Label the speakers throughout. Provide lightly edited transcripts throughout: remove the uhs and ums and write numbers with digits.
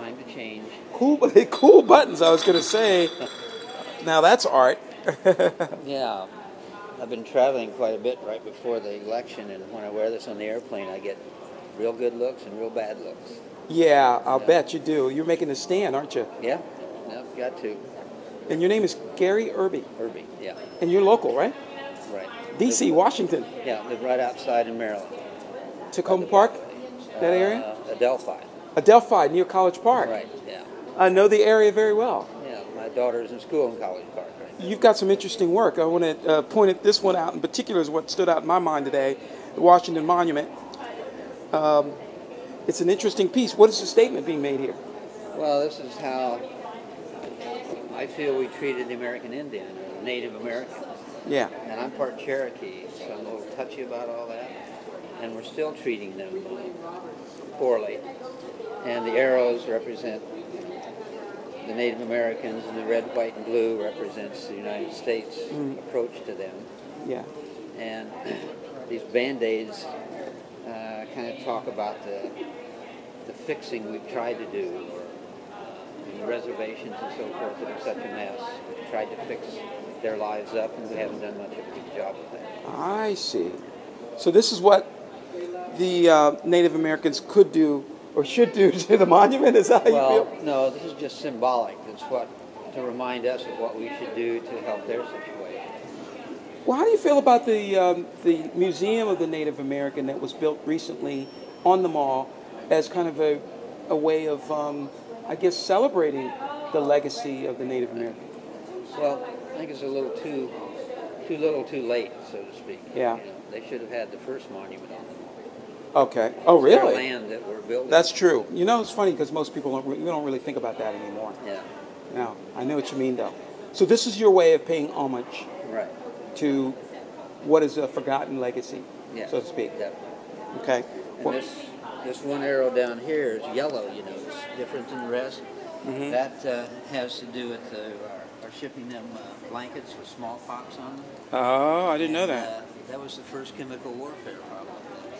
Speaker 1: time to change.
Speaker 2: Cool, cool buttons, I was going to say. Now that's art.
Speaker 1: Yeah. I've been traveling quite a bit right before the election, and when I wear this on the airplane, I get real good looks and real bad looks.
Speaker 2: Yeah, I'll bet you do. You're making a stand, aren't you?
Speaker 1: Yeah, no, got to.
Speaker 2: And your name is Gary Irby.
Speaker 1: Irby, yeah.
Speaker 2: And you're local, right?
Speaker 1: Right.
Speaker 2: D.C., Washington.
Speaker 1: Yeah, live right outside in Maryland.
Speaker 2: Tacoma Park, that area?
Speaker 1: Adelphi.
Speaker 2: Adelphi, near College Park.
Speaker 1: Right, yeah.
Speaker 2: I know the area very well.
Speaker 1: Yeah, my daughter's in school in College Park. Right.
Speaker 2: You've got some interesting work. I want to point this one out in particular is what stood out in my mind today, the Washington Monument. It's an interesting piece. What is the statement being made here?
Speaker 1: Well, this is how I feel we treated the American Indian, or Native Americans.
Speaker 2: Yeah.
Speaker 1: And I'm part Cherokee, so I'm a little touchy about all that. And we're still treating them poorly. And the arrows represent the Native Americans, and the red, white, and blue represents the United States' approach to them.
Speaker 2: Yeah.
Speaker 1: And these Band-Aids kind of talk about the fixing we've tried to do, or the reservations and so forth that are such a mess. We've tried to fix their lives up, and we haven't done much of a good job of that.
Speaker 2: I see. So this is what the Native Americans could do or should do to the monument? Is that how you feel?
Speaker 1: Well, no, this is just symbolic. It's to remind us of what we should do to help their situation.
Speaker 2: Well, how do you feel about the Museum of the Native American that was built recently on the mall as kind of a way of, I guess, celebrating the legacy of the Native American?
Speaker 1: Well, I think it's a little too little too late, so to speak.
Speaker 2: Yeah.
Speaker 1: You know, they should have had the first monument on the mall.
Speaker 2: Okay. Oh,
Speaker 1: It's their
Speaker 2: really?
Speaker 1: land that we're building.
Speaker 2: That's true. You know, it's funny because most people we don't really think about that anymore.
Speaker 1: Yeah.
Speaker 2: No, I know what you mean, though. So this is your way of paying homage
Speaker 1: Right.
Speaker 2: to what is a forgotten legacy,
Speaker 1: Yeah.
Speaker 2: so to speak.
Speaker 1: Definitely.
Speaker 2: Okay.
Speaker 1: And
Speaker 2: Well,
Speaker 1: this one arrow down here is yellow, you know, it's different than the rest.
Speaker 2: Mhm.
Speaker 1: That has to do with our shipping them blankets with smallpox on them.
Speaker 2: oh, I didn't know
Speaker 1: And,
Speaker 2: that.
Speaker 1: that was the first chemical warfare problem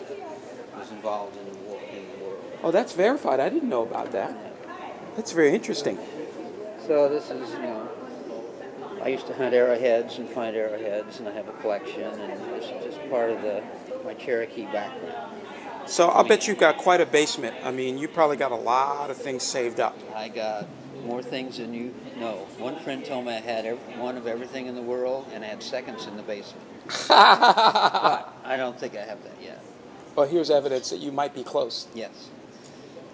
Speaker 1: that was involved in the war in the world.
Speaker 2: Oh, that's verified. I didn't know about that. That's very interesting.
Speaker 1: So this is, you know, I used to hunt arrowheads and find arrowheads, and I have a collection, and this is just part of my Cherokee background.
Speaker 2: So I'll bet you've got quite a basement. I mean, you probably got a lot of things saved up.
Speaker 1: I got more things than you know. One friend told me I had one of everything in the world, and I had seconds in the basement. But I don't think I have that yet.
Speaker 2: Well, here's evidence that you might be close.
Speaker 1: Yes.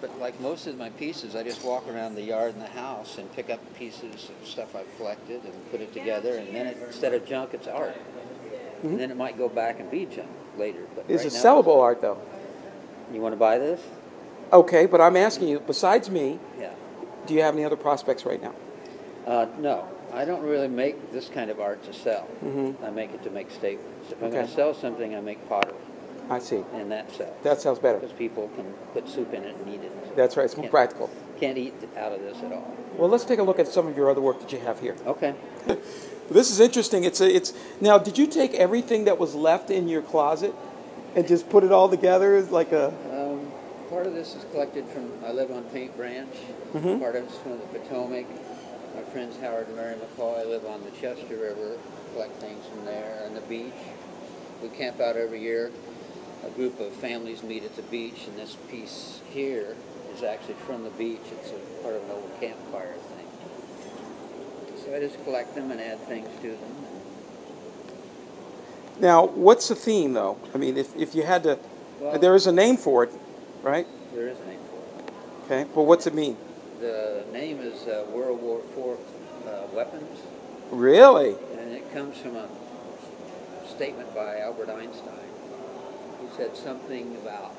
Speaker 1: But like most of my pieces, I just walk around the yard and the house and pick up pieces of stuff I've collected and put it together, and then instead of junk, it's art.
Speaker 2: Mm-hmm.
Speaker 1: And then it might go back and be junk later. But
Speaker 2: It's
Speaker 1: right
Speaker 2: a
Speaker 1: now,
Speaker 2: sellable art, though.
Speaker 1: you want to buy this?
Speaker 2: Okay, but I'm asking you, besides me,
Speaker 1: Yeah.
Speaker 2: do you have any other prospects right now?
Speaker 1: No, I don't really make this kind of art to sell.
Speaker 2: Mm-hmm.
Speaker 1: I make it to make statements. If I'm
Speaker 2: Okay.
Speaker 1: going to sell something, I make pottery,
Speaker 2: I see.
Speaker 1: and that sells.
Speaker 2: That sounds better.
Speaker 1: Because people can put soup in it and eat it.
Speaker 2: That's right. It's more
Speaker 1: Can't-
Speaker 2: practical.
Speaker 1: Can't eat out of this at all.
Speaker 2: Well, let's take a look at some of your other work that you have here.
Speaker 1: Okay.
Speaker 2: This is interesting. It's now. Did you take everything that was left in your closet and just put it all together as like a?
Speaker 1: Part of this is collected from, I live on Paint Branch.
Speaker 2: Mhm.
Speaker 1: Part of it's from the Potomac. My friends Howard and Mary McCoy live on the Chester River, collect things from there, and the beach. We camp out every year. A group of families meet at the beach, and this piece here is actually from the beach. It's a part of an old campfire thing. So I just collect them and add things to them.
Speaker 2: Now, what's the theme, though? I mean, if you had to,
Speaker 1: Well,
Speaker 2: there is a name for it, right?
Speaker 1: There is a name for it.
Speaker 2: Okay, but what's it mean?
Speaker 1: The name is World War IV weapons.
Speaker 2: Really?
Speaker 1: And it comes from a statement by Albert Einstein. He said something about,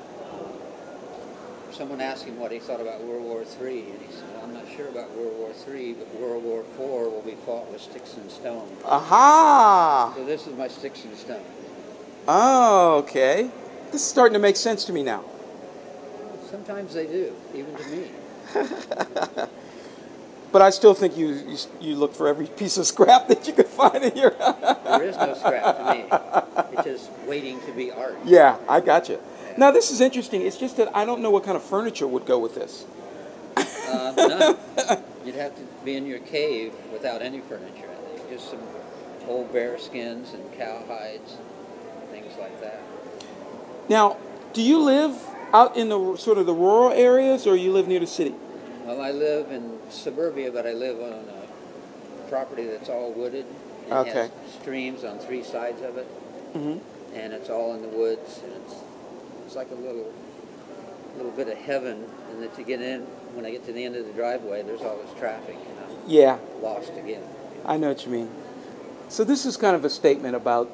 Speaker 1: someone asked him what he thought about World War III, and he said, I'm not sure about World War III, but World War IV will be fought with sticks and stones.
Speaker 2: Aha!
Speaker 1: So this is my sticks and stones.
Speaker 2: Oh, okay. This is starting to make sense to me now.
Speaker 1: Sometimes they do, even to me.
Speaker 2: But I still think you looked for every piece of scrap that you could find in your...
Speaker 1: There is no scrap to me. It's just waiting to be art.
Speaker 2: Yeah, I got you. Now, this is interesting. It's just that I don't know what kind of furniture would go with this.
Speaker 1: No. You'd have to be in your cave without any furniture, I think. Just some old bear skins and cow hides, things like that.
Speaker 2: Now, do you live out in the sort of the rural areas, or you live near the city?
Speaker 1: Well, I live in suburbia, but I live on a property that's all wooded. It has streams on 3 sides of it, and it's all in the woods, and it's like a little bit of heaven. And then to get in, when I get to the end of the driveway, there's all this traffic, and I'm lost again.
Speaker 2: I know what you mean. So this is kind of a statement about,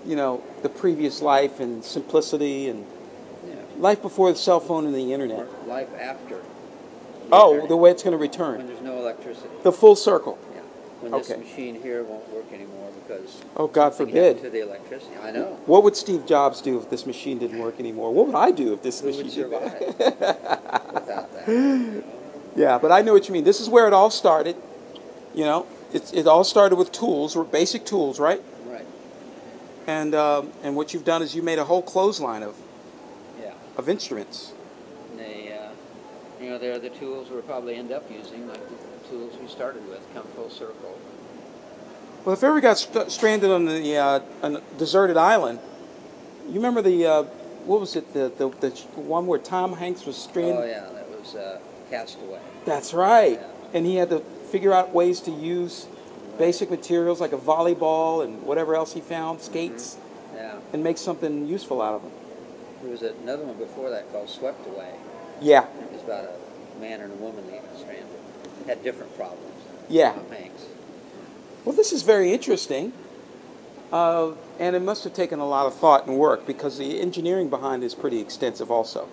Speaker 2: you know, the previous life and simplicity and life before the cell phone and the internet.
Speaker 1: Or life after.
Speaker 2: The way it's going to return.
Speaker 1: When there's no electricity.
Speaker 2: The full circle.
Speaker 1: Yeah. When this machine here won't work anymore because
Speaker 2: God forbid.
Speaker 1: To the electricity. I know.
Speaker 2: What would Steve Jobs do if this machine didn't work anymore? What would I do if this machine
Speaker 1: didn't work? Who would survive without that?
Speaker 2: Yeah, but I know what you mean. This is where it all started. You know, it all started with tools, basic tools, right?
Speaker 1: Right.
Speaker 2: And what you've done is you made a whole clothesline of instruments.
Speaker 1: You know, they're the tools we'll probably end up using, like the tools we started with, come full circle.
Speaker 2: Well, if ever got stranded on a deserted island, you remember what was it, the one where Tom Hanks was stranded?
Speaker 1: Oh, yeah, that was Castaway.
Speaker 2: That's right.
Speaker 1: Yeah.
Speaker 2: And he had to figure out ways to use basic materials like a volleyball and whatever else he found, skates, and make something useful out of them.
Speaker 1: There was another one before that called Swept Away.
Speaker 2: Yeah.
Speaker 1: It was about a man and a woman that got stranded. Had different problems.
Speaker 2: Yeah.
Speaker 1: Tom Hanks.
Speaker 2: Well, this is very interesting. And it must have taken a lot of thought and work because the engineering behind it is pretty extensive also.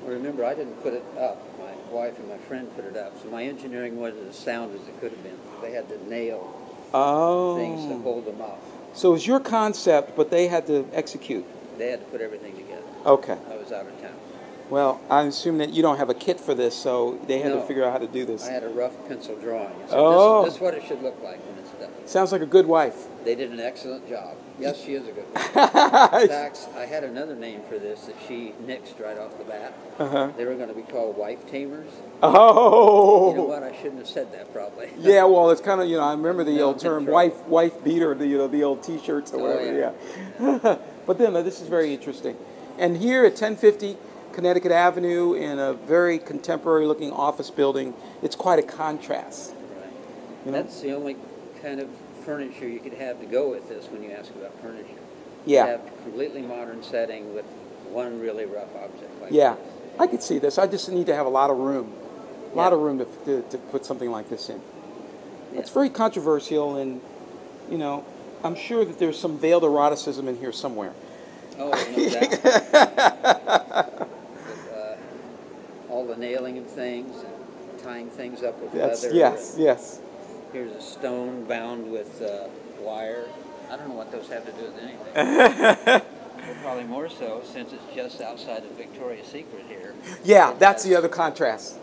Speaker 1: Well, remember, I didn't put it up. My wife and my friend put it up. So my engineering wasn't as sound as it could have been. They had to nail things to hold them up.
Speaker 2: So it was your concept, but they had to execute.
Speaker 1: They had to put everything together.
Speaker 2: Okay.
Speaker 1: I was out of town.
Speaker 2: Well, I assume that you don't have a kit for this, so they had to figure out how to do this.
Speaker 1: I had a rough pencil drawing. So this is what it should look like when it's done.
Speaker 2: Sounds like a good wife.
Speaker 1: They did an excellent job. Yes, she is a good wife. In fact, I had another name for this that she nixed right off the bat. They were going to be called wife tamers.
Speaker 2: Oh!
Speaker 1: You know what? I shouldn't have said that probably.
Speaker 2: Yeah, well, it's kind of, I remember the old term, wife beater, the old T-shirts or whatever. Yeah. But then this is very interesting. And here at 1050 Connecticut Avenue in a very contemporary-looking office building, it's quite a contrast.
Speaker 1: Right.
Speaker 2: You know?
Speaker 1: That's the only kind of furniture you could have to go with this when you ask about furniture.
Speaker 2: Yeah.
Speaker 1: You have a completely modern setting with one really rough object like
Speaker 2: this.
Speaker 1: I
Speaker 2: could see this. I just need to have a lot of room. A lot of room to put something like this in. It's very controversial, and, you know, I'm sure that there's some veiled eroticism in here somewhere.
Speaker 1: Oh, no doubt. With, all the nailing of things and tying things up with leather.
Speaker 2: Yes.
Speaker 1: Here's a stone bound with wire. I don't know what those have to do with anything. Probably more so since it's just outside of Victoria's Secret here.
Speaker 2: Yeah, that's the other contrast.